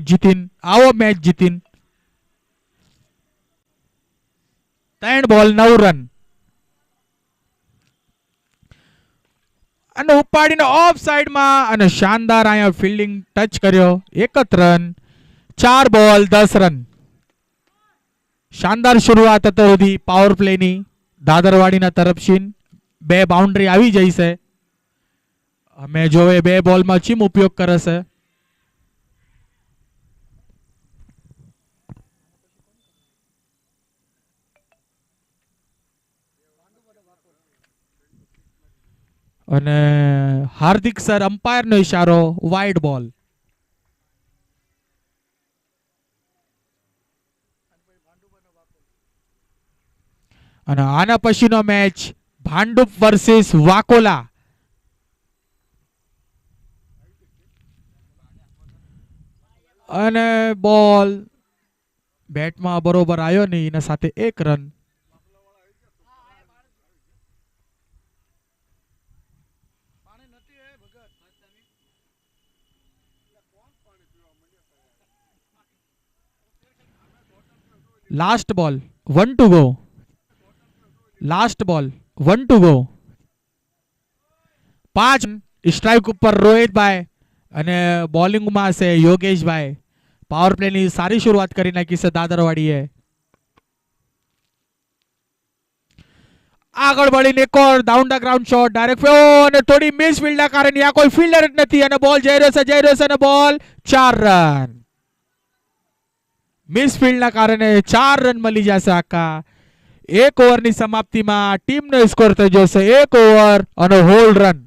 જીતીન આવો મેચ જીતીન 3 બોલ 9 રન અને ઉપાડીને ઓફ સાઈડમાં અને શાનદાર અહીંયા ફિલ્ડિંગ ટચ કર્યો 1 જ રન 4 બોલ 10 રન શાનદાર શરૂઆત હતો સુધી પાવર પ્લેની દાદરવાડીના તરફથી 2 બાઉન્ડ્રી આવી જઈ છે અમે જોવે 2 બોલમાં ચીમ ઉપયોગ કરે છે અને હાર્દિક સર અમ્પાયરનો ઈશારો વાઇડ બોલ અને આના પછીનો મેચ ભાંડુપ વર્સિસ વાકોલા અને બોલ બેટમાં બરોબર આવ્યો નહીં એના સાથે 1 રન લાસ્ટ બોલ 1 ટુ ગો લાસ્ટ બોલ 1 ટુ ગો 5 સ્ટ્રાઇક ઉપર રોહિતભાઈ અને બોલિંગમાં છે યોગેશભાઈ પાવર પ્લેની સારી શરૂઆત કરી નાખી છે દાદરવાડીએ આગળ વળીને એક ઓર down the ground shot direct અને થોડી મિસ ફિલ્ડના કારણે આ કોઈ ફિલ્ડર જ નથી અને બોલ જઈ રહ્યો છે અને બોલ 4 રન મિસ ફિલ્ડના કારણે 4 રન મળી જશે આખા 1 ઓવરની સમાપ્તિમાં ટીમનો સ્કોર થઈ જશે 1 ઓવર અને હોલ રન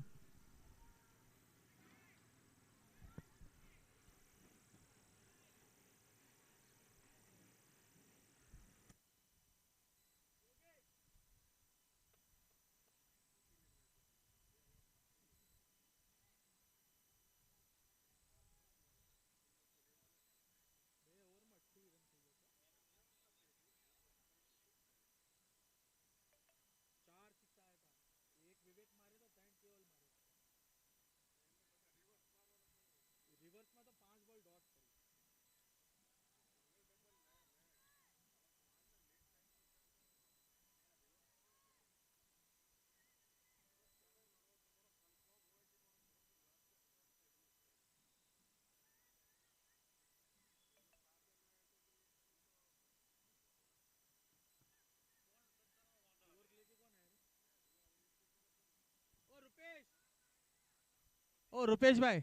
ઓ રૂપેશભાઈ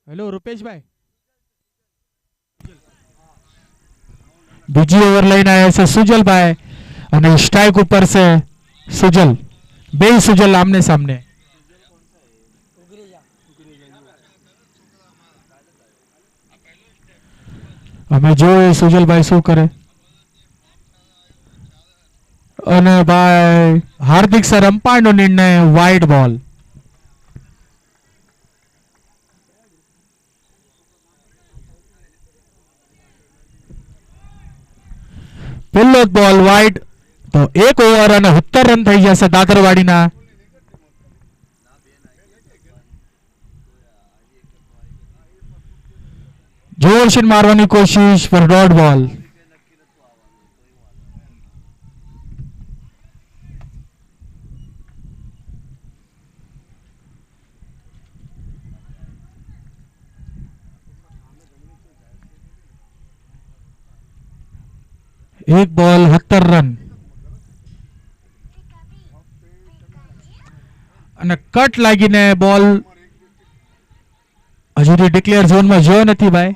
હેલો રૂપેશભાઈ બીજી ઓવર લઈને આવ્યા છે સુજલભાઈ અને સ્ટ્રાઇક ઉપર છે સુજલ બે સુજલ આમને સામને અમે જોઈએ સુજલભાઈ શું કરે અને ભાઈ હાર્દિક સર અમ્પાયરનો નિર્ણય વાઇડ બોલ પહેલો બોલ વાઇડ તો 1 ઓવર અને 70 રન થઈ જશે દાદરવાડીના જોરશીન મારવાની કોશિશ પર ડોટ બોલ एक बॉल 70 रन અને કટ લાગીને બોલ હજુ ડિક્લેર ઝોનમાં જો નથી ભાઈ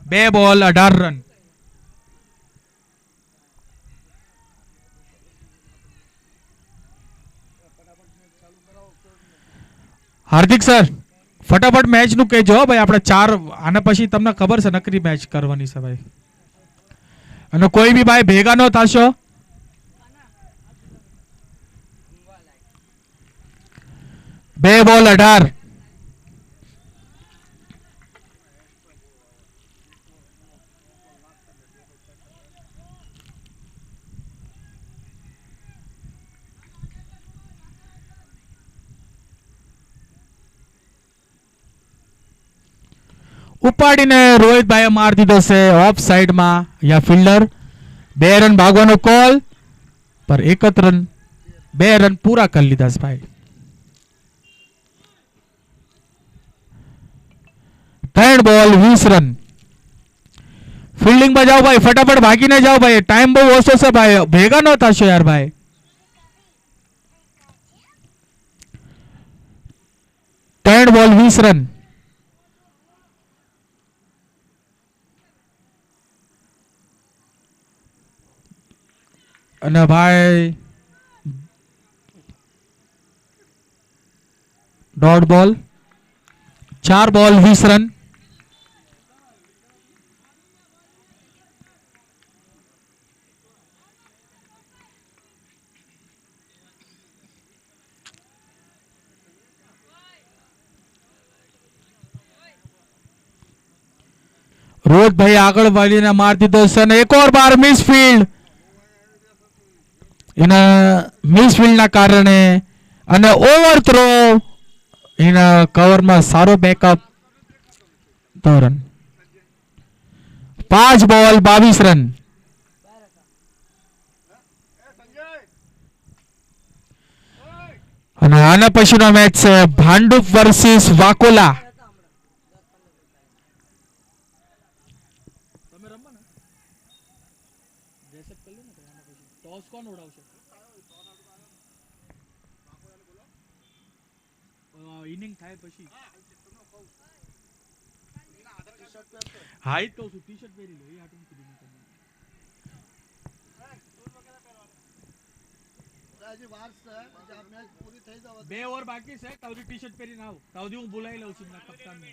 2 બોલ 18 રન હાર્દિક સર ફટાફટ મેચ નું કહેજો ભાઈ આપણે 4 આના પછી તમને ખબર છે નકરી મેચ કરવાની છે ભાઈ અને કોઈ બી ભાઈ ભેગા ન થાશો બે બોલ 18 1 ઉપાડીને રોહિતભાઈએ માર દીધો છે ઓફ સાઈડમાં. યા ફિલ્ડર 2 રન ભાગવાનો કોલ પર 1 જ રન 2 રન પૂરા કરી લીધા છે ભાઈ. 3 બોલ 20 રન. ફિલ્ડિંગમાં જાઓ ભાઈ, ફટાફટ ભાગીને જાઓ ભાઈ, ટાઈમ બહુ ઓછો છે ભાઈ, ભેગા ન થશો યાર ભાઈ. બોલ 20 રન. અને ભાઈ ડોટ બોલ 4 બોલ 20 રન. રોહિતભાઈ આગળ વાળીને માર દીધો છે અને એક ઓર બાર મિસ ફિલ્ડ. એના મિસ ફિલ્ડના કારણે અને ઓવર થ્રો એના કવરમાં સારો બેકઅપ. 2 રન. 5 બોલ 22 રન. અને આના પછીનો મેચ છે ભાંડુપ વર્સિસ વાકોલા. ઇનિંગ થાય પછી હાઈ તો ટી શર્ટ પહેરી લો એ આટલું કીધું મેં તમને. બે ઓવર બાકી છે, તાવરી ટી શર્ટ પહેરીને આવ, તાવરી હું બોલાવી લઉં છું કપ્તાનને.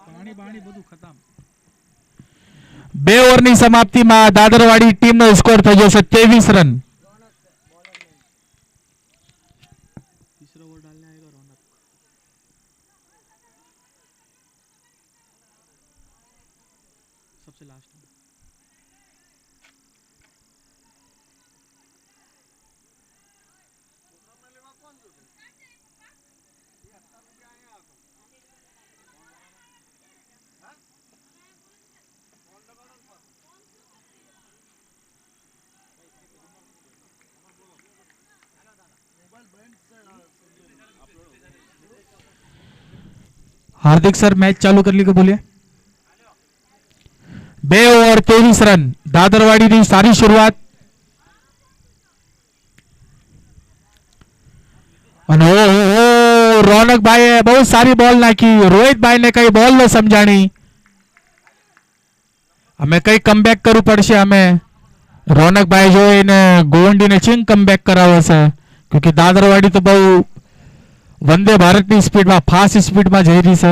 પાણી બાણી બધું ખતમ. 2 ઓવરની સમાપ્તિમાં દાદરવાડી ટીમનો સ્કોર થઈ જશે 23 રન. हार्दिक सर मैच चालू कर ली को बोलिए. 2 ओवर 23 रन. दादरवाड़ी सारी शुरुआत. रौनक भाई बहुत सारी बॉल नाखी. रोहित भाई ने कई बॉल न समझाणी. हमें कई कमबैक करવું પડશે. हमें रौनक भाई जो ने गोवंडी ने चिंग कमबैक करावे છે, क्योंकि दादरवाड़ी तो बहु वंदे भारत की स्पीड में फास्ट स्पीड में जई रही है.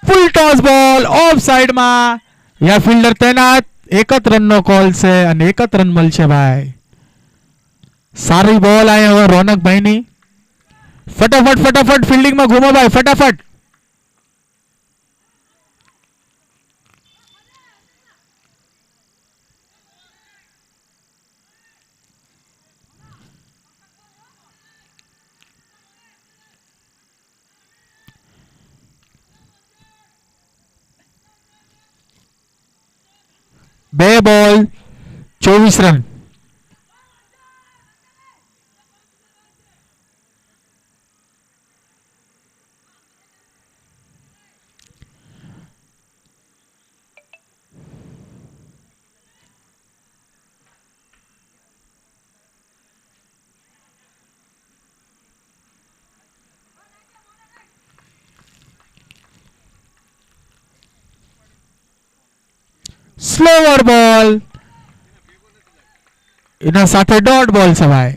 Full toss ball of side में या फील्डर तैनात. 1 જ રન નો કોલ છે અને 1 જ રન મળશે ભાઈ. सारी बॉल आए हुए रौनक भाई नी. फटाफट फटाफट फील्डिंग में घूमो भाई, फटाफट. बे बॉल 24 रन. स्लोवर बॉल એના સાથે ડોટ બોલ છે ભાઈ.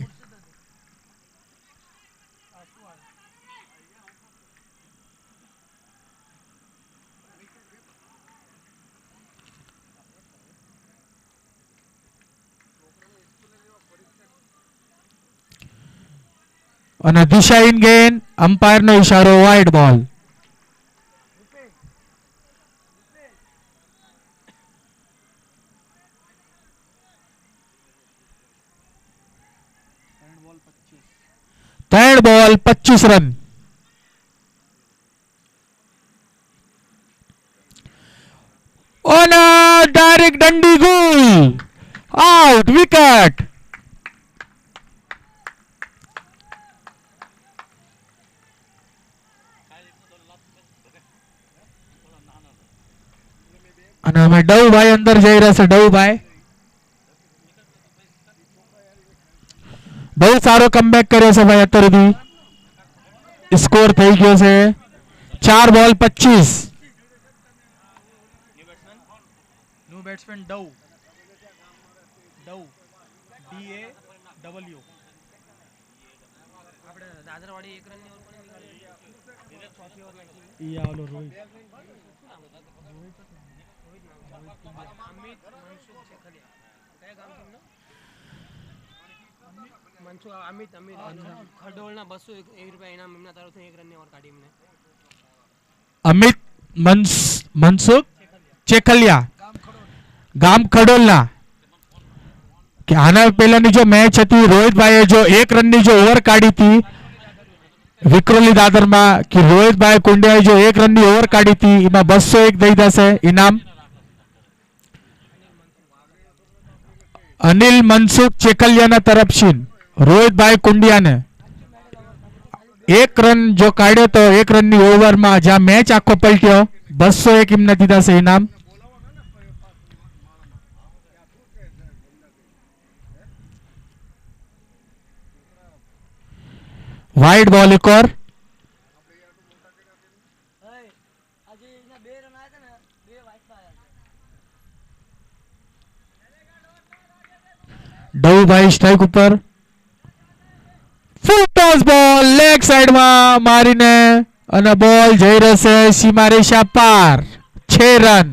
અને દિશા ઇન ગેન. અમ્પાયર નો ઇશારો wide ball. 3 ball 25 run. On direct દંડી ગોલ, આઉટ, વિકેટ. અને અમે ડવભાઈ અંદર જઈ રહ્યા છે. ડવભાઈ બહુ સારો કમબેક કર્યો છે ભાઈ. અત્યાર સુધી સ્કોર થઈ ગયો છે 4 બોલ 25. ન્યુ બેટ્સમેન ડવ DAW આપણે દાદરવાડી 1 રનની ઓવર કોને નીકાળી ચોથી ઓવર નાખી ઈ આલો રોહિત અમિત મનસુખ છેખલિયા કયા ગામ ટીમનો મનસુખ અમિત ખડોળના 200 રૂપિયા ઇનામ એમના તરફથી 1 રનની ઓવર કાઢી એમને. અમિત મનસુખ ચેખલિયા ગામ ખડોલના. કે આના પહેલાની જો મેચ હતી રોહિતભાઈએ જો 1 રનની જો ઓવર કાઢી હતી વિક્રોલી દાદરમાં, કે રોહિતભાઈ કુંડિયાએ જો 1 રનની ઓવર કાઢી હતી એમાં 201 દઈ દેશે ઇનામ. અનિલ મનસુખ ચેકલિયાના તરફથી રોહિતભાઈ કુંડિયાને 1 રન જો કાઢ્યો તો 1 રનની ઓવરમાં જ્યાં મેચ આખો પલટ્યો 201 એમને દીધા છે ઇનામ. વાઇડ બોલ એક ઓર. ડવભાઈ સ્ટ્રાઇક ઉપર. ફૂલ ટોસ બોલ લેગ સાઈડમાં મારીને અને બોલ જઈ રહેશે સીમા રેખા પાર. 6 રન.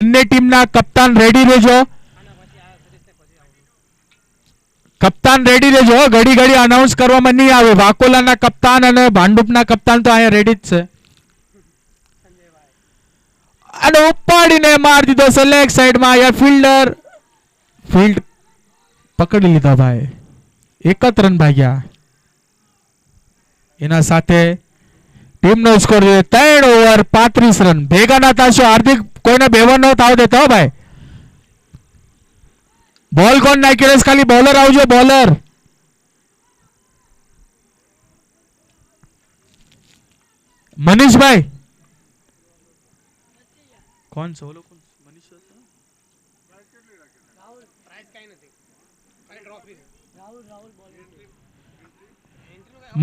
બંને ટીમના કપ્તાન રેડી રહેજો. કપ્તાન રેડી રહેજો. ઘડી ઘડી અનાઉન્સ કરવામાં નહીં આવે. વાકોલાના કપ્તાન અને ભાંડુપના કપ્તાન તો અહીંયા રેડી જ છે. અને ઉપાડીને માર દીધો છે લેગ સાઈડમાં. અહીંયા ફિલ્ડર ફિલ્ડ પકડી લીધા ભાઈ. 1 જ રન ભાગ્યા. એના સાથે ટીમનો સ્કોર 3 ઓવર 35 રન. ભેગા ના થશો હાર્દિક, કોઈને બેવન નો થાવ દેતો ભાઈ. બોલ કોણ નાખી રહ્યો? ખાલી બોલર આવજો, બોલર. મનીષભાઈ કોણ છે? ઓલો કોણ? મનીષ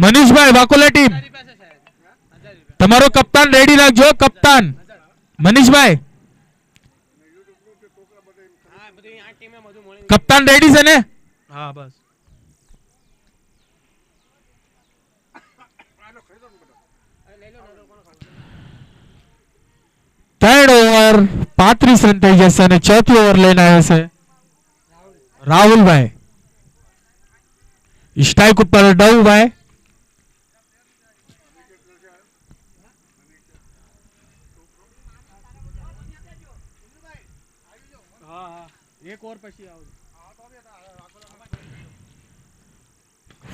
મનીષભાઈ વાકોલા ટીમ તમારો કપ્તાન રેડી રાખજો. કપ્તાન મનીષભાઈ કપ્તાન રેડી છે ને? હા બસ. ત્રણ ઓવર 35 રન થઈ જશે અને ચોથી ઓવર લઈને આવ્યા છે રાહુલભાઈ. સ્ટ્રાઇક ઉપર ડવભાઈ. એક ઓવર પછી આવજો.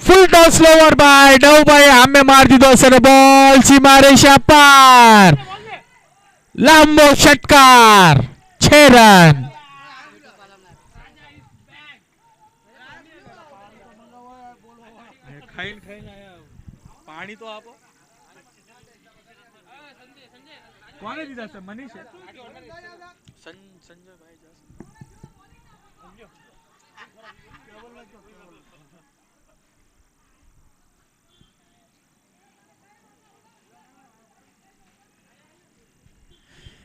ફૂલ ટોસ સ્લોવર બાય ડવભાઈ. આમે માર દીધો છે ને બોલ સીમા રેખા પાર. લાંબો ષટકાર. 6 રન. પાણી તો આપો. કોને દીધા છે? મનીષ સંજયભાઈ.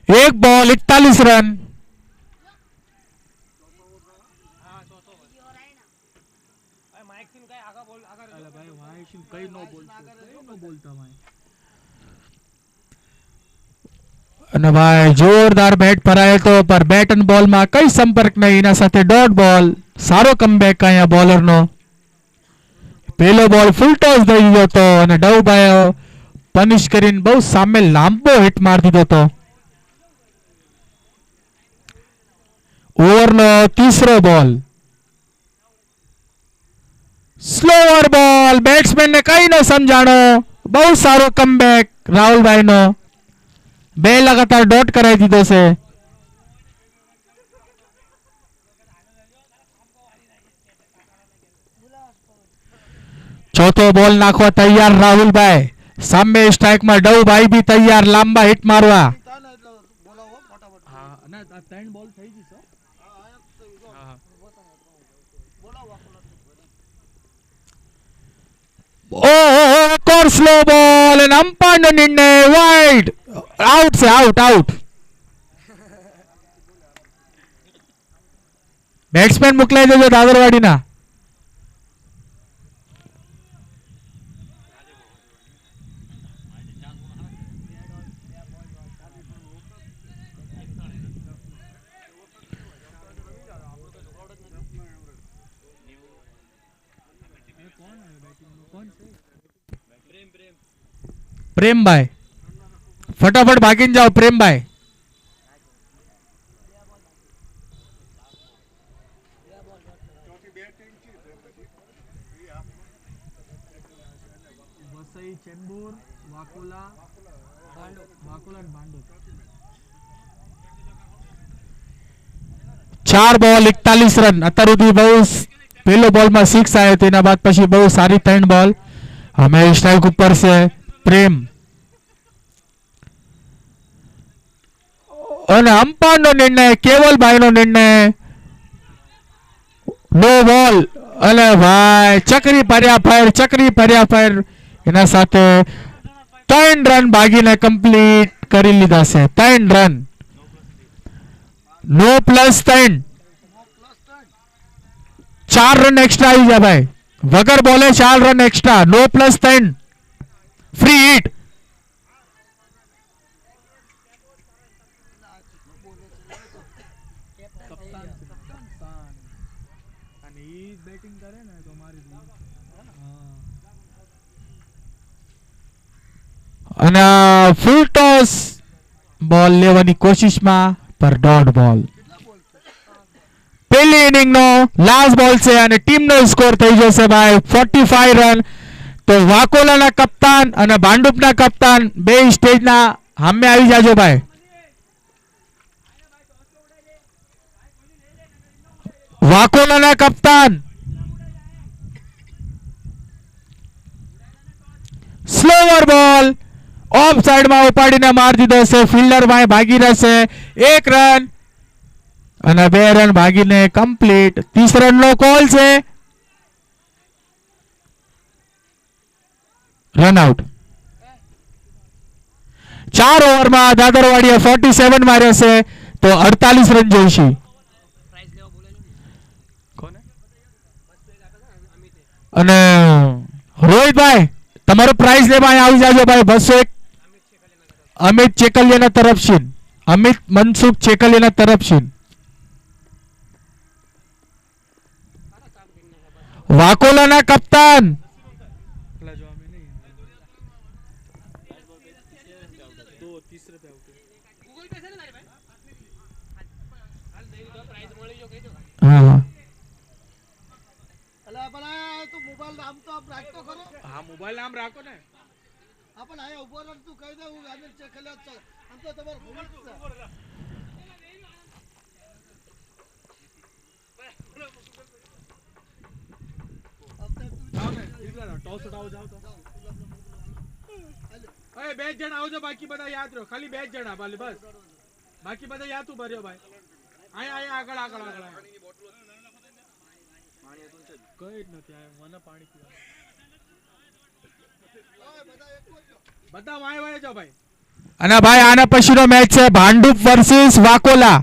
एक बॉल 41 रन। माइक सिंह काय आगा बोल आगा अरे भाई भाई कई नो बोलता भाई। અને ભાઈ જોરદાર બેટ ભરાય તો પર બેટ અને બોલમાં કઈ સંપર્ક નહીં, એના સાથે ડોટ બોલ. સારો કમબેક અહીંયા બોલરનો. પેલો બોલ ફૂલ ટોસ દઈ દીધો હતો અને ડવભાઈ પનિશ કરીને બહુ સામે લાંબો હિટ મારી દીધો હતો. ઓવરનો ત્રીસો બોલ. સ્લોઅર બોલ, બેટ્સમેનને કઈ ન સમજાણો. બહુ સારો કમબેક રાહુલભાઈનો. બે લગાતાર ડોટ કરાવી દીધો છે. ચોથો બોલ નાખવા તૈયાર રાહુલભાઈ. સામે સ્ટ્રાઇકમાં ડવભાઈ બી તૈયાર લાંબા હિટ મારવા. ઓહ સ્લો બોલ અને અંપાયરનો નિર્ણય વાઇડ. આઉટ છે, આઉટ આઉટ. બેટ્સમેન મોકલાઈ દેજો દાદરવાડીના. પ્રેમભાઈ ફટાફટ ભાગીને જાઓ પ્રેમભાઈ. ચાર બોલ 41 રન. અત્યાર સુધી બહુ પહેલો બોલમાં 6 આવ્યો, તેના બાદ પછી બહુ સારી 3 બોલ. અમે સ્ટ્રાઇક ઉપર છે પ્રેમ. અને અંપાયરનો નિર્ણય, કેવલભાઈનો નિર્ણય, નો બોલ. અને ભાઈ ચકરી ભર્યા ફેર એના સાથે 3 રન ભાગીને કમ્પ્લીટ કરી લીધા છે. 3 રન, નો પ્લસ 3. 4 રન એક્સ્ટ્રા આવી જાય ભાઈ. વગર બોલે 4 રન એક્સ્ટ્રા, નો પ્લસ 3, ફ્રી હિટ. અને ફૂલ ટોસ બોલ લેવાની કોશિશમાં પર ડોટ બોલ. પહેલી ઇનિંગનો લાસ્ટ બોલ છે અને ટીમનો સ્કોર થઈ જશે ભાઈ 45 રન. તો વાકોલાના કપ્તાન અને ભાંડુપના કપ્તાન બે સ્ટેજના સામે આવી જાજો ભાઈ. વાકોલાના કપ્તાન સ્લોવર બોલ ઓફ સાઈડમાં ઉપાડીને મારી દીધો છે. ફિલ્ડર ભાઈ ભાગી રહેશે. 1 રન અને 2 રન ભાગીને કમ્પ્લીટ. 30 રનનો કોલ છે. Run out. 4 ઓવરમાં દાદરવાડીએ 47 માર્યા છે તો 48 રન જોઈશે. અને રોહિતભાઈ તમારો પ્રાઇઝ લેવા અહીં આવી જાજો ભાઈ. 201 અમિત ચેકલિયાના તરફથી, અમિત મનસુખ ચેકલિયાના તરફથી. વાકોલાના કપ્તાન હા મોબાઈલ નામ રાખો ને. ટોસ ઉડાવો જાવ તો. અરે 2 જણ આવજો, બાકી બધા યાદ રહો. ખાલી 2 જણા ભલે બસ, બાકી બધા યાદ તું ભર્યો ભાઈ. આયા આગળ આગળ આગળ. કઈ જ નથી આ મને પાણી પીવા બધા વાય વાય જાઓ ભાઈ. અને ભાઈ આના પછીનો મેચ છે ભાંડુપ વર્સિસ વાકોલા.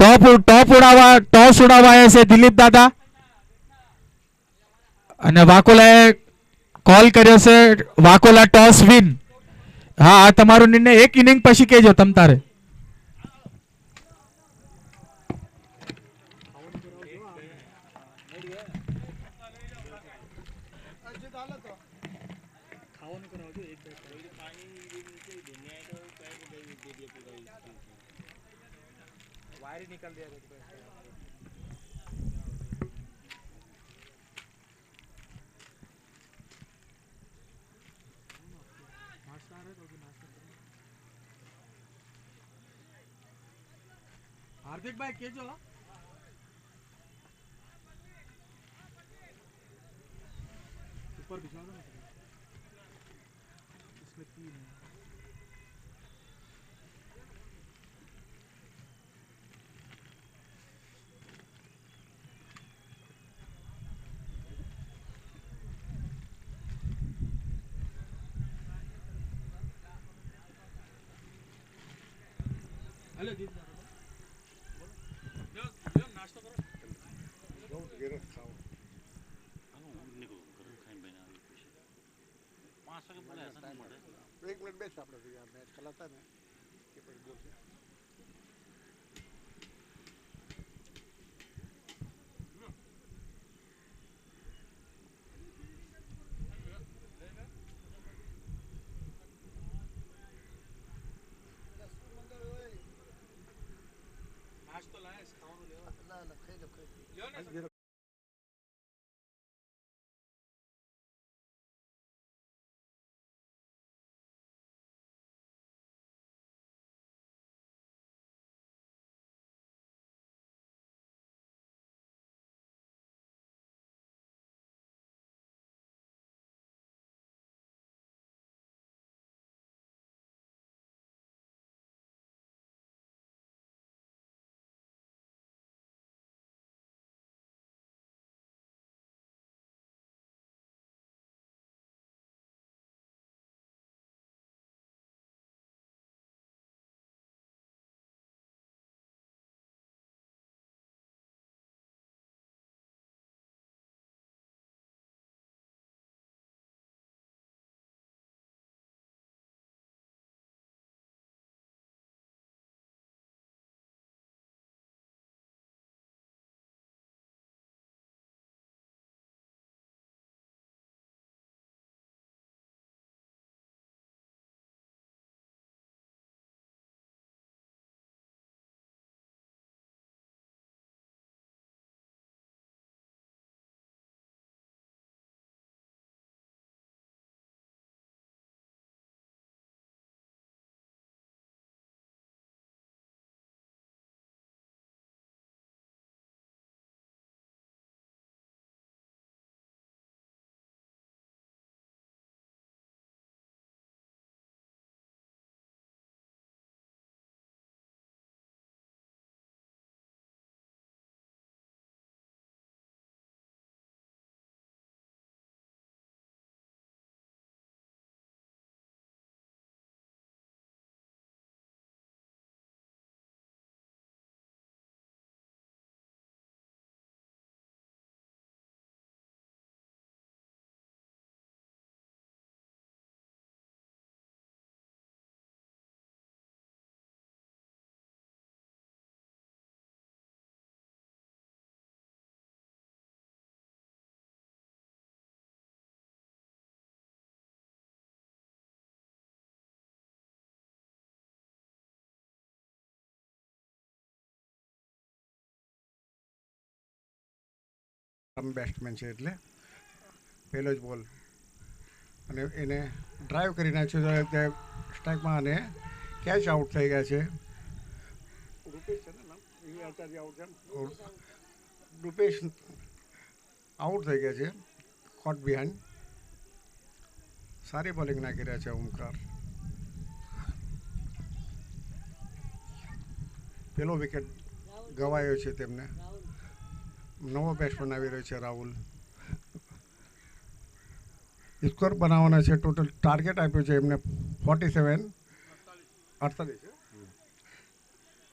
ટોસ ઉડાવવા આવ્યા છે દિલીપ દાદા અને વાકોલાએ કોલ કર્યો છે વાકોલા ટોસ વિન. હા આ તમારો નિર્ણય એક ઇનિંગ પછી કહેજો તમ તારે. હાર્દિકભાઈ કેજો ઉપર भिजवा दो ना इसमें 3 है. हेलो दीदी नाश्ता करो एक मिनट बेस આપણે મેચ ખલાતા ને કે પછી બોલશે નાસ્તો લાયા ખાવાનું લેવા ના ના ખાઈ લો લ્યો ને બેટ્સમેન છે એટલે પહેલો જ બોલ અને એને ડ્રાઈવ કરી નાખ્યો તો સ્ટ્રાઇકમાં અને કેચ આઉટ થઈ ગયા છે રૂપેશ છે ને નામ એ આચાર્ય આઉટ છે રૂપેશ આઉટ થઈ ગયા છે કોટ બિહાઇન્ડ સારી બોલિંગ નાખી રહ્યા છે ઓમકાર પેલો વિકેટ ગવાયો છે તેમને નવો બેટ્સમેન આવી રહ્યો છે રાહુલ. સ્કોર બનાવવાના છે. ટોટલ ટાર્ગેટ આપ્યું છે એમને 47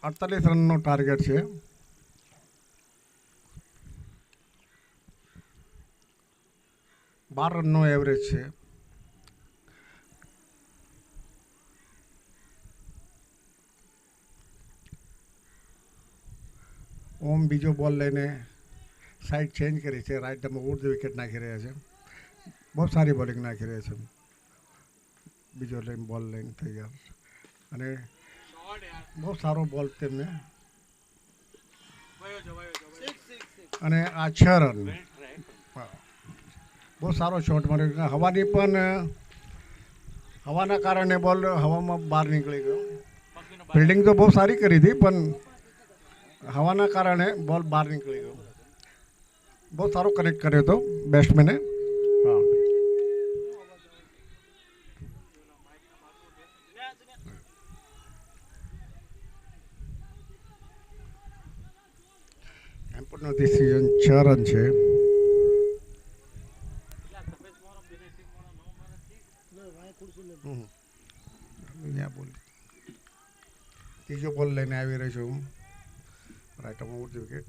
48 રનનો ટાર્ગેટ છે. બાર રનનો એવરેજ છે. ઓમ બીજો બોલ લઈને સાઈડ ચેન્જ કરી છે. રાઈટ ડાઉન ઉડ વિકેટ નાખી રહ્યા છે. બહુ સારી બોલિંગ નાખી રહ્યા છે. બીજો લઈને બોલ લઈને થઈ ગયા અને બહુ સારો બોલ તેમને અને આ 6 રન. બહુ સારો શોટ માર્યો. હવાની પણ હવાના કારણે બોલ હવામાં બહાર નીકળી ગયો. ફિલ્ડિંગ તો બહુ સારી કરી હતી પણ હવાના કારણે બોલ બહાર નીકળી ગયો. બહુ સારો કનેક્ટ કર્યો હતો બેટ્સમેને. હા, એમ્પરનો ડિસિઝન 6 રન છે. ત્રીજો બોલ લઈને આવી રહ્યો છું હું. રાઈટમાં ઉડ વિકેટ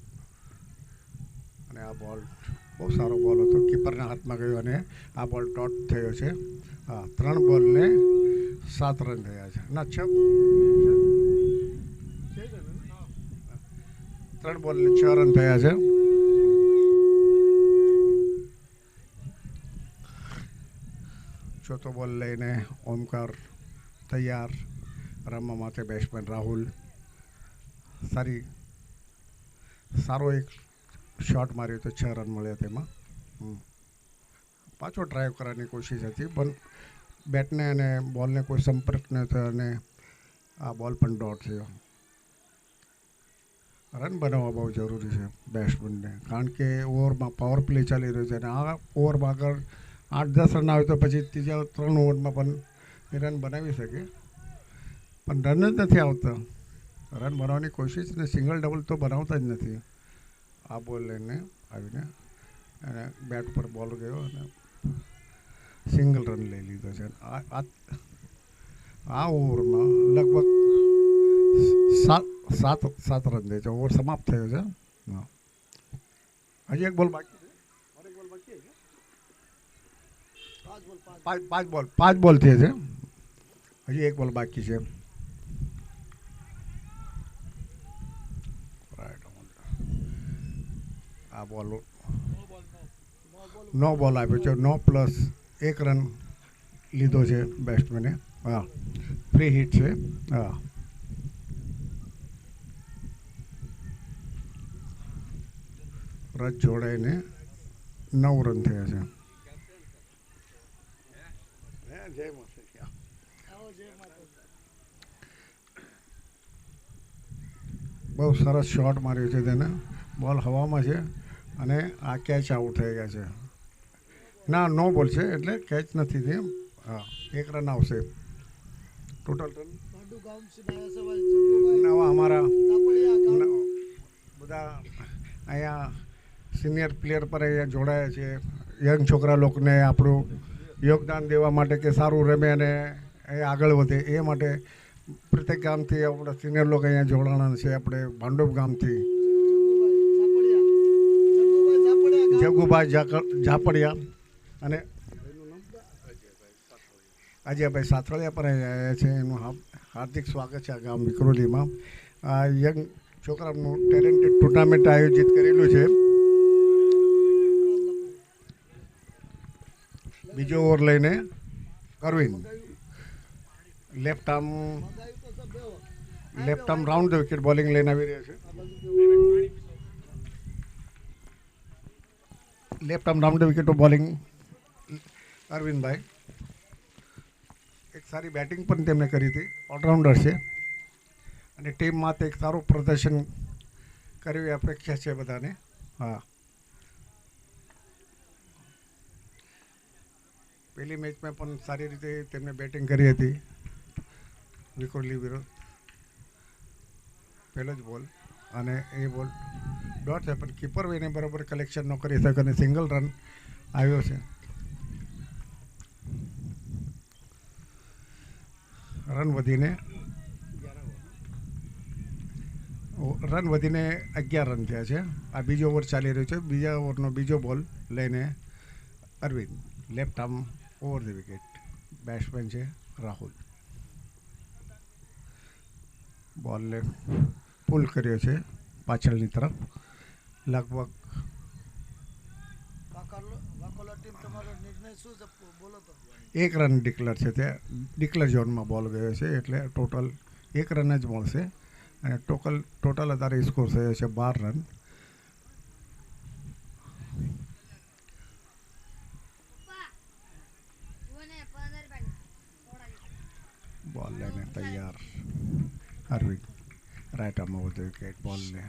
અને આ બોલ બહુ સારો બોલ હતો. કીપરના હાથમાં ગયો અને આ બોલ ડોટ થયો છે. હા, 3 બોલને 7 રન થયા છે. ના 6 3 બોલને 6 રન થયા છે. ચોથો બોલ લઈને ઓમકાર તૈયાર રમવા માટે. બેટ્સમેન રાહુલ સારો એક શોટ માર્યો તો 6 રન મળ્યા તેમાં. પાછો ડ્રાઈવ કરવાની કોશિશ હતી પણ બેટને અને બોલને કોઈ સંપર્ક ન થયો અને આ બોલ પણ ડોટ થયો. રન બનાવવા બહુ જરૂરી છે બેટ્સમેનને, કારણ કે ઓવરમાં પાવર પ્લે ચાલી રહ્યો છે અને આ ઓવરમાં આગળ 8-10 રન આવે તો પછી ત્રીજા 3 ઓવરમાં પણ એ રન બનાવી શકે પણ રન જ નથી આવતા. રન બનાવવાની કોશિશ ને સિંગલ ડબલ તો બનાવતા જ નથી. આ બોલ લઈને આવીને અને બેટ ઉપર બોલ ગયો અને સિંગલ રન લઈ લીધો છે. આ ઓવરમાં લગભગ 7 રન દે છે. ઓવર સમાપ્ત થયો છે. હજી એક બોલ બાકી છે. 5 બોલ થયા છે. હજી એક બોલ બાકી છે. આ બોલ નો બોલ આપ્યો છે. 9+1 રન લીધો છે બેટ્સમેને. હા, ફ્રી હિટ છે. હા, રન જોડાઈને 9 રન થયા છે. બહુ સરસ શોટ માર્યો છે તેને. બોલ હવામાં છે અને આ કેચ આઉટ થઈ ગયા છે. ના, નો બોલ છે એટલે કેચ નથી થયું. હા, 1 રન આવશે. ટોટલ રન નવા અમારા બધા અહીંયા સિનિયર પ્લેયર પર અહીંયા જોડાયા છે. યંગ છોકરા લોકોને આપણું યોગદાન દેવા માટે કે સારું રમે અને એ આગળ વધે એ માટે પ્રત્યેક ગામથી આપણા સિનિયર લોકો અહીંયા જોડાણા છે. આપણે ભાંડુપ ગામથી જગુભાઈ ઝાપડિયા અને અજયભાઈ સાથળિયા પર આવ્યા છે. એનું હાર્દિક સ્વાગત છે આ ગામ વિક્રોલીમાં. આ યંગ છોકરાનું ટેલેન્ટેડ ટુર્નામેન્ટ આયોજિત કરેલું છે. બીજો ઓવર લઈને Arvind left arm round the wicket bowling લઈને આવી રહ્યા છે. Left arm round the wicket bowling અરવિંદભાઈ. એક સારી બેટિંગ પણ તેમણે કરી હતી. ઓલરાઉન્ડર છે અને ટીમમાં એક સારું પ્રદર્શન કર્યું એ અપેક્ષા છે બધાને. હા, પહેલી મેચમાં પણ સારી રીતે તેમણે બેટિંગ કરી હતી વિક્રોલી વિરુદ્ધ. પહેલો જ બોલ અને એ બોલ ડોટ છે પણ કીપર એને બરાબર કલેક્શન ન કરી શકે અને સિંગલ રન આવ્યો છે. રન વધીને 11 રન થયા છે. આ બીજો ઓવર ચાલી રહ્યો છે. બીજા ઓવરનો બીજો બોલ લઈને Arvind left arm over the wicket. Batsman છે રાહુલ. બોલને પુલ કર્યો છે પાછળની તરફ. લગભગ એક રન ડિક્લેર છે. તે ડિક્લેર ઝોનમાં બોલ ગયો છે એટલે ટોટલ 1 રન જ મળશે અને ટોટલ અત્યારે સ્કોર થયો છે 12 રન. બોલ લઈને તૈયાર Arvind. Right arm over the wicket. બોલને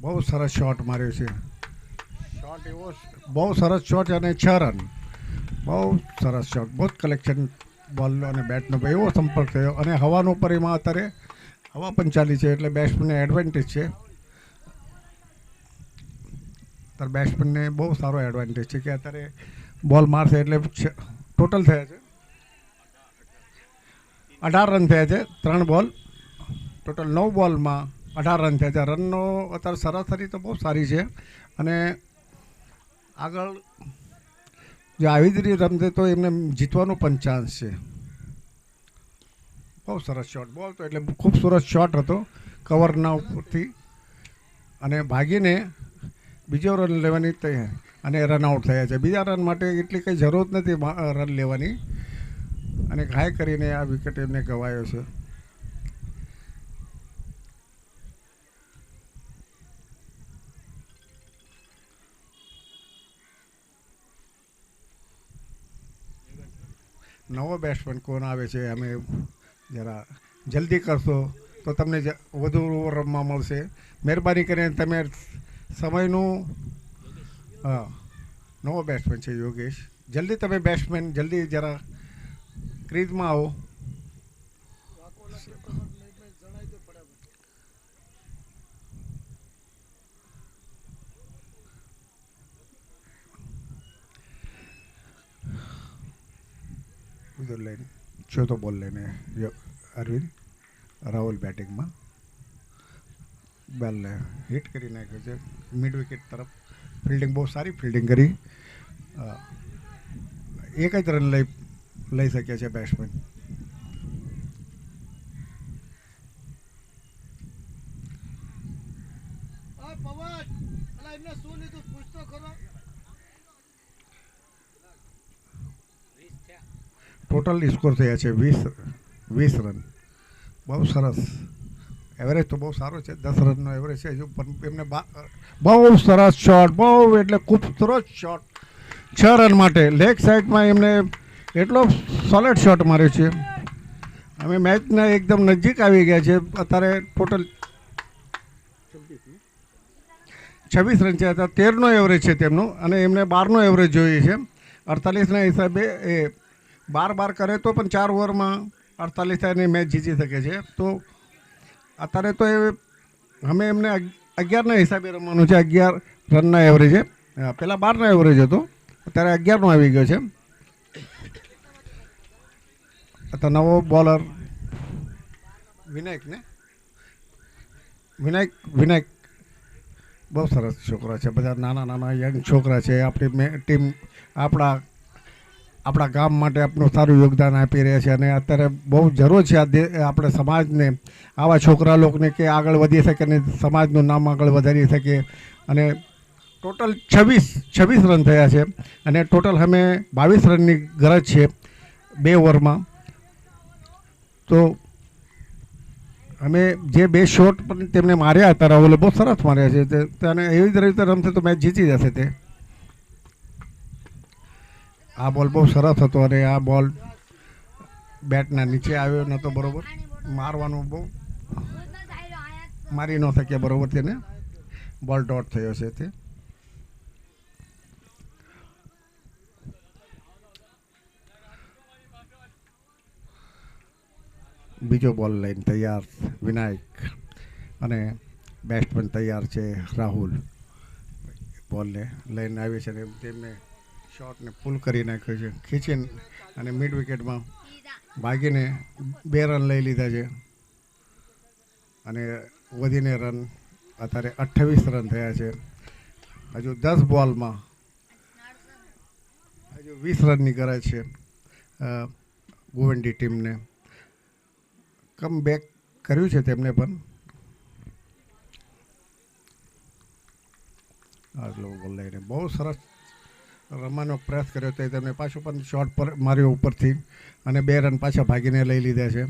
બહુ સરસ શોટ માર્યો છે. શોટ એવો બહુ સરસ શોટ અને 6 રન. બહુ સરસ શોટ. બહુ કલેક્શન બોલનો અને બેટનો એવો સંપર્ક થયો અને હવાનો ઉપર એમાં અત્યારે હવા પણ ચાલી છે એટલે બેટ્સમેનને એડવાન્ટેજ છે. અત્યારે બેટ્સમેનને બહુ સારો એડવાન્ટેજ છે કે અત્યારે બોલ મારશે એટલે ટોટલ થયા છે 18 રન થયા છે. 3 બોલ ટોટલ 9 બોલમાં 18 રન થયા છે. રનનો અત્યારે સરાસરી તો બહુ સારી છે અને આગળ જો આવી જ રીતે રમશે તો એમને જીતવાનો પણ ચાન્સ છે. બહુ સરસ શોટ. બોલ તો એટલે ખૂબસૂરત શોટ હતો કવરના ઉપરથી અને ભાગીને બીજો રન લેવાની તૈયાર અને રનઆઉટ થયા છે. બીજા રન માટે એટલી કંઈ જરૂર નથી રન લેવાની અને ઘાય કરીને આ વિકેટ એમને ગવાયો છે. નવો બેટ્સમેન કોણ આવે છે અમે જરા જલ્દી કરશો તો તમને વધુ ઓવર રમવા મળશે. મહેરબાની કરીને તમે સમયનું હા નવો બેટ્સમેન છે યોગેશ. જલ્દી તમે બેટ્સમેન જલ્દી જરા ક્રીઝમાં આવો. ઉધર લઈને ચોથો બોલ લઈને અરવિંદ. રાહુલ બેટિંગમાં. બોલને હિટ કરી નાખ્યો છે મિડ વિકેટ તરફ. ફિલ્ડિંગ બહુ સારી ફિલ્ડિંગ કરી. એક જ રન લઈ શક્યા છે બેટ્સમેન. ટોટલ સ્કોર થયા છે 20 રન. બહુ સરસ. એવરેજ તો બહુ સારો છે. 10 રનનો એવરેજ છે. હજુ પણ એમને બહુ સરસ શોટ. બહુ એટલે ખૂબસૂરત શોટ 6 રન માટે. લેગ સાઈડમાં એમને એટલો સોલિડ શોટ માર્યો છે. અમે મેચના એકદમ નજીક આવી ગયા છે. અત્યારે ટોટલ 26 રન છે. અત્યારે 13નો એવરેજ છે તેમનો અને એમને 12નો એવરેજ જોઈએ છે. 48ના હિસાબે એ 12 કરે તો પણ 4 ઓવરમાં 48 થાય મેચ જીતી શકે છે. તો અત્યારે તો એ અમે એમને 11ના હિસાબે રમવાનું છે. 11 રનના એવરેજે. પહેલાં 12નો એવરેજ હતો અત્યારે 11નો આવી ગયો છે. અત્યારે નવો બોલર વિનાયક બહુ સરસ છોકરા છે. બધા નાના યંગ છોકરા છે. આપણી ટીમ આપણા ગામ માટે આપણું સારું યોગદાન આપી રહ્યા છે અને અત્યારે બહુ જરૂર છે આપણે સમાજને આવા છોકરા લોકોને કે આગળ વધી શકે અને સમાજનું નામ આગળ વધારી શકે. અને ટોટલ 26 રન થયા છે અને ટોટલ અમે 22 રનની ગરજ છે 2 ઓવરમાં. તો અમે જે 2 શોટ પણ તેમને માર્યા હતા રાહુલે બહુ સરસ માર્યા છે અને એવી જ રીતે રમશે તો મેચ જીતી જશે તે. આ બોલ બહુ સરસ હતો અને આ બોલ બેટના નીચે આવ્યો નહોતો બરોબર. મારવાનું બહુ મારી ન શક્યા બરોબર તેને. બોલ ડોટ થયો છે તે. બીજો બોલ લઈને તૈયાર વિનાયક અને બેટ્સમેન તૈયાર છે રાહુલ બોલને લઈને આવી છે અને તેમને શોટને પુલ કરી નાખ્યો છે ખીચીને અને મિડ વિકેટમાં ભાગીને 2 રન લઈ લીધા છે અને વધીને રન અત્યારે 28 રન થયા છે. હજુ 10 બોલમાં હજુ 20 રનની ગરજ છે ગોવંડી ટીમને. કમ બેક કર્યું છે તેમને પણ. બોલ લઈને બહુ સરસ રમવાનો પ્રયાસ કર્યો હતો તેમને પાછું પણ શોટ પર માર્યો ઉપરથી અને 2 રન પાછા ભાગીને લઈ લીધા છે.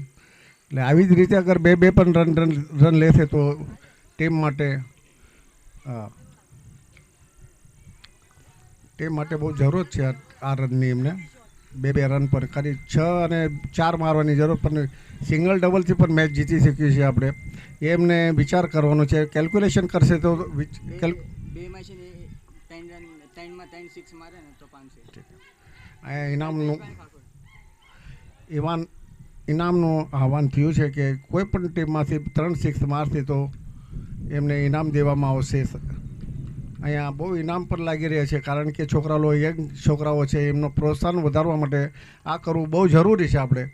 એટલે આવી જ રીતે અગર બે પણ રન લેશે તો ટીમ માટે બહુ જરૂર છે આ રનની. એમને 2 રન પર ખાલી 6 અને 4 મારવાની જરૂર પણ સિંગલ ડબલથી પણ મેચ જીતી શકીએ છીએ આપણે. એમને વિચાર કરવાનો છે. કેલ્ક્યુલેશન કરશે તો ઇનામનું આહવાન થયું છે કે કોઈ પણ ટીમમાંથી 3 સિક્સ મારશે તો એમને ઇનામ દેવામાં આવશે. અહીંયા બહુ ઇનામ પણ લાગી રહ્યા છે કારણ કે યંગ છોકરાઓ છે એમનો પ્રોત્સાહન વધારવા માટે આ કરવું બહુ જરૂરી છે આપણે,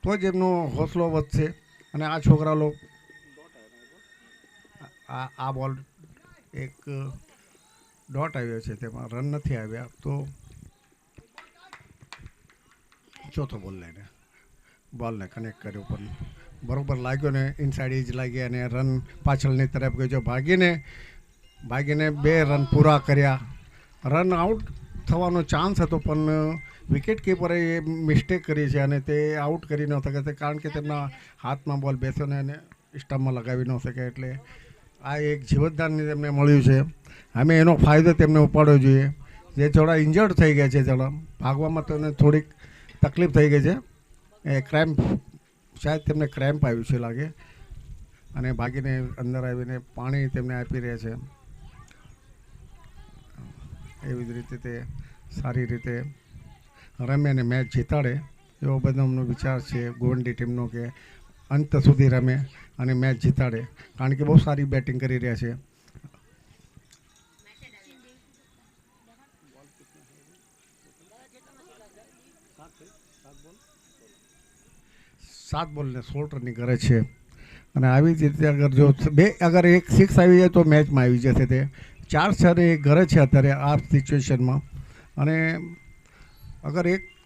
તો જ એમનો હોંસલો વધશે. અને આ છોકરાઓ આ બોલ એક ડોટ આવ્યો છે તેમાં રન નથી આવ્યા તો ચોથો બોલને કનેક્ટ કર્યો પણ બરોબર લાગ્યો ને ઇનસાઇડ એજ લાગી અને રન પાછળની તરફ ગયો છે. ભાગીને 2 રન પૂરા કર્યા. રન આઉટ થવાનો ચાન્સ હતો પણ વિકેટ કીપરે એ મિસ્ટેક કરી છે અને તે આઉટ કરી ન શકે કારણ કે તેમના હાથમાં બોલ બેસ્યો ને અને સ્ટમ્પમાં લગાવી ન શકે. એટલે આ એક જીવતદાનની તેમને મળ્યું છે. અમે એનો ફાયદો તેમને ઉપાડવો જોઈએ. જે થોડા ઇન્જર્ડ થઈ ગયા છે, થોડા ભાગવામાં તેમને થોડીક તકલીફ થઈ ગઈ છે. એ ક્રેમ્પ શાયદ તેમને ક્રેમ્પ આવ્યું છે લાગે અને ભાગીને અંદર આવીને પાણી તેમને આપી રહ્યા છે. એવી જ રીતે તે સારી રીતે રમે અને મેચ જીતાડે એવો બધાનો વિચાર છે ગોવંડી ટીમનો કે અંત સુધી રમે અને મેચ જીતાડે કારણ કે બહુ સારી બેટિંગ કરી રહ્યા છે. સાત બોલને 16 રનની ગરજ છે અને આવી જ રીતે અગર એક 6 આવી જાય તો મેચમાં આવી જશે. તે 4-6 ની ગરજ છે અત્યારે આ સિચ્યુએશનમાં અને અગર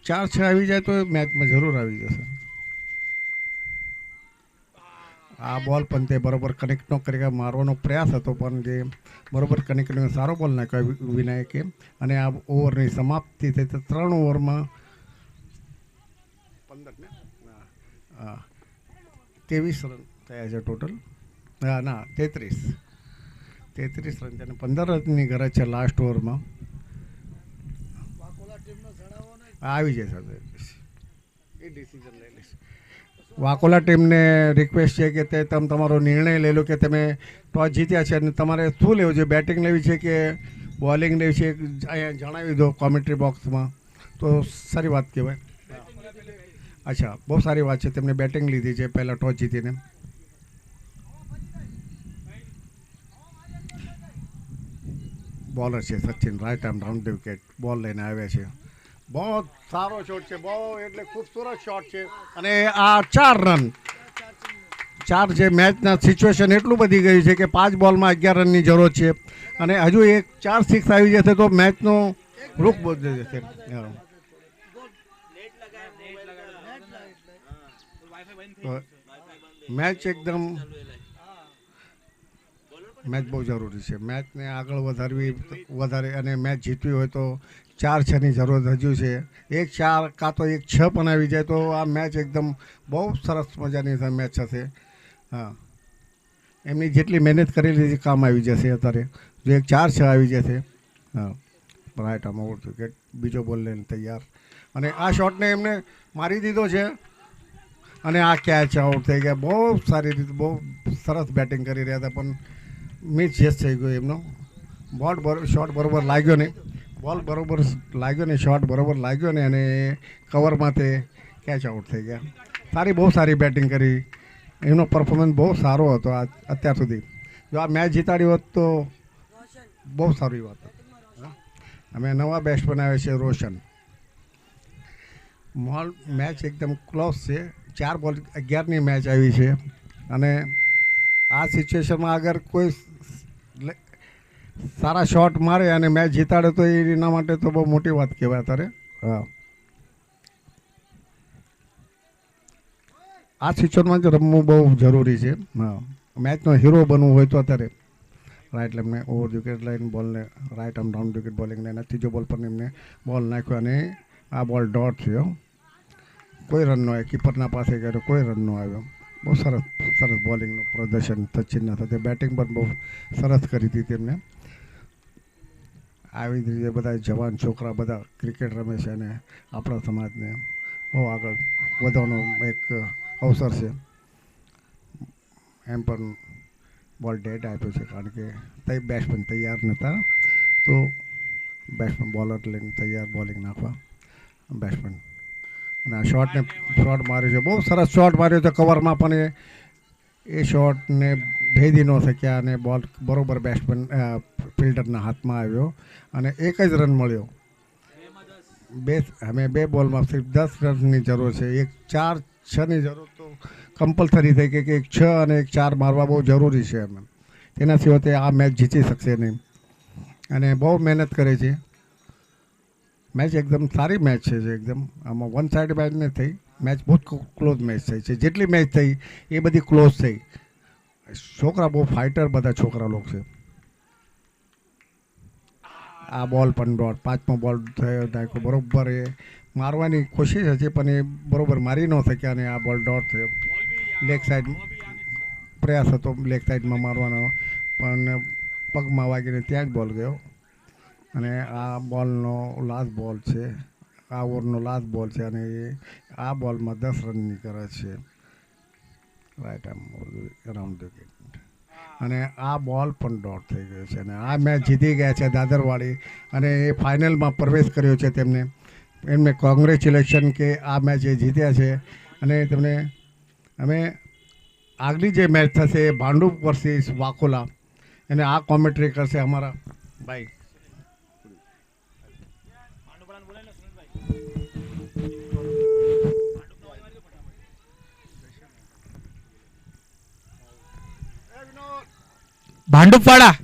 4-6 આવી જાય તો મેચમાં જરૂર આવી જશે. આ બોલ પણ તે બરોબર કનેક્ટ ન કરી મારવાનો પ્રયાસ હતો પણ જે બરોબર કનેક્ટ સારો બોલ નાખ્યો વિનાયકે અને આ ઓવરની સમાપ્તિ થઈ. 3 ઓવરમાં 23 રન થયા છે ટોટલ. 33 રન છે અને 15 રનની ગરજ છે લાસ્ટ ઓવરમાં. આવી જશે એ ડિસિઝન લઈ લઈશ. વાકોલા ટીમને રિક્વેસ્ટ છે કે તમે તમારો નિર્ણય લઈ લો કે તમે ટોસ જીત્યા છે અને તમારે શું લેવું છે, બેટિંગ લેવી છે કે બોલિંગ લેવી છે, અહીંયા જણાવી દો કોમેન્ટ્રી બોક્સમાં તો સારી વાત કહેવાય. અચ્છા, બહુ સારી વાત છે. તેમને બેટિંગ લીધી છે પહેલાં ટોસ જીતીને. બોલર છે Sachin, right arm round the wicket બોલ લઈને આવ્યા છે. બહુ સારો શોટ છે, બહુ એટલે ખૂબસૂરત શોટ છે અને આ 4 રન છે. મેચના સિચ્યુએશન એટલું બધી ગયું છે કે 5 બોલમાં 11 રનની જરૂર છે અને હજુ એક 4 સિક્સ આવી જશે તો મેચનો રૂખ બદલી જશે. મેચ બહુ જરૂરી છે. મેચને આગળ વધારે અને મેચ જીતવી હોય તો 4-6ની જરૂરત હજુ છે. 1-4 કાં તો 1-6 પણ આવી જાય તો આ મેચ એકદમ બહુ સરસ મજાની મેચ હશે. હા, એમની જેટલી મહેનત કરેલી કામ આવી જશે અત્યારે. જો 1-4-6 આવી જશે. હા, રાઈટ આમ ઓવર વિકેટ, બીજો બોલ લઈને તૈયાર અને આ શોટને એમને મારી દીધો છે અને આ કેચ આઉટ થઈ ગયા. બહુ સારી રીતે બહુ સરસ બેટિંગ કરી રહ્યા હતા પણ મિસ જેસ થઈ ગયો એમનો. શોટ બરોબર લાગ્યો નહીં, બોલ બરોબર લાગ્યો નહીં, શોટ બરોબર લાગ્યો નહીં અને કવરમાં તે કેચ આઉટ થઈ ગયા. બહુ સારી બેટિંગ કરી. એમનો પરફોર્મન્સ બહુ સારો હતો અત્યાર સુધી. જો આ મેચ જીતાડી હોત તો બહુ સારી વાત હોત. અમે નવા બેટ્સમેન આવે છે રોશન. મેચ એકદમ ક્લોઝ છે. 4 બોલ 11ની મેચ આવી છે અને આ સિચ્યુએશનમાં અગર કોઈ સારા શોટ મારે અને મેચ જીતાડે તો એના માટે તો બહુ મોટી વાત કહેવાય અત્યારે. હા, આ સિચ્યુએશનમાં જ રમવું બહુ જરૂરી છે. હા, મેચનો હીરો બનવું હોય તો અત્યારે રાઈટ લેગને ઓવર વિકેટ લાઈન બોલને રાઈટ આર્મ ડાઉન વિકેટ બોલિંગને એના ત્રીજો બોલ પર એમને બોલ નાખ્યો અને આ બોલ ડોટ થયો. કોઈ રન નો આવ્યો, કીપરના પાસે ગયો, કોઈ રન નો આવ્યો. બહુ સરસ સરસ બોલિંગનું પ્રદર્શન સચિનના સાથે. બેટિંગ પણ બહુ સરસ કરી હતી તેમને. આવી જ રીતે બધા જવાન છોકરા બધા ક્રિકેટ રમે છે અને આપણા સમાજને બહુ આગળ વધવાનો એક અવસર છે. એમ પણ બોલ ડેડ આપ્યો છે કારણ કે તે બેટ્સમેન તૈયાર નહોતા તો બેટ્સમેન બોલર લઈને તૈયાર બોલિંગ નાખવા બેટ્સમેન. અને આ શોટ માર્યો છે, બહુ સરસ શોટ માર્યો છે કવરમાં, પણ એ શોટને ભેદી ન શક્યા અને બોલ બરોબર બેટ્સમેન ફિલ્ડરના હાથમાં આવ્યો અને એક જ રન મળ્યો. અમે 2 બોલમાં સિર્ફ 10 રનની જરૂર છે. 4-6ની જરૂર તો કમ્પલસરી થઈ ગઈ કે 1 6 અને 1 4 મારવા બહુ જરૂરી છે. એમ તેના સિવાય તે આ મેચ જીતી શકશે નહીં અને બહુ મહેનત કરે છે. મેચ એકદમ સારી મેચ છે એકદમ. આમાં વન સાઇડ મેચ નથી થઈ. મેચ બહુ ક્લોઝ મેચ થઈ છે. જેટલી મેચ થઈ એ બધી ક્લોઝ થઈ. છોકરા બહુ ફાઇટર બધા છોકરા લોકો છે. આ બોલ પણ ડોટ, 5મો બોલ થયો નાખ્યો બરોબર. એ મારવાની કોશિશ હતી પણ એ બરોબર મારી ન શક્યા અને આ બોલ ડોટ થયો. લેગ સાઈડ પ્રયાસ હતો લેગ સાઈડમાં મારવાનો પણ પગમાં વાગીને ત્યાં જ બોલ ગયો અને આ બોલનો લાસ્ટ બોલ છે. આ ઓવરનો લાસ્ટ બોલ છે અને આ બોલમાં 10 રનની કરે છે રાઈટ આર્મ અરાઉન્ડ વિકેટ અને આ બોલ પણ ડોટ થઈ ગયો છે અને આ મેચ જીતી ગયા છે દાદરવાડી અને એ ફાઇનલમાં પ્રવેશ કર્યો છે તેમને. એમને કોંગ્રેચ્યુલેશન કે આ મેચ એ જીત્યા છે અને તેમને અમે આગલી જે મેચ થશે ભાંડુપ વર્સિસ વાકોલા એને આ કોમેન્ટ્રી કરશે અમારા ભાઈ. ભાંડુપવાડા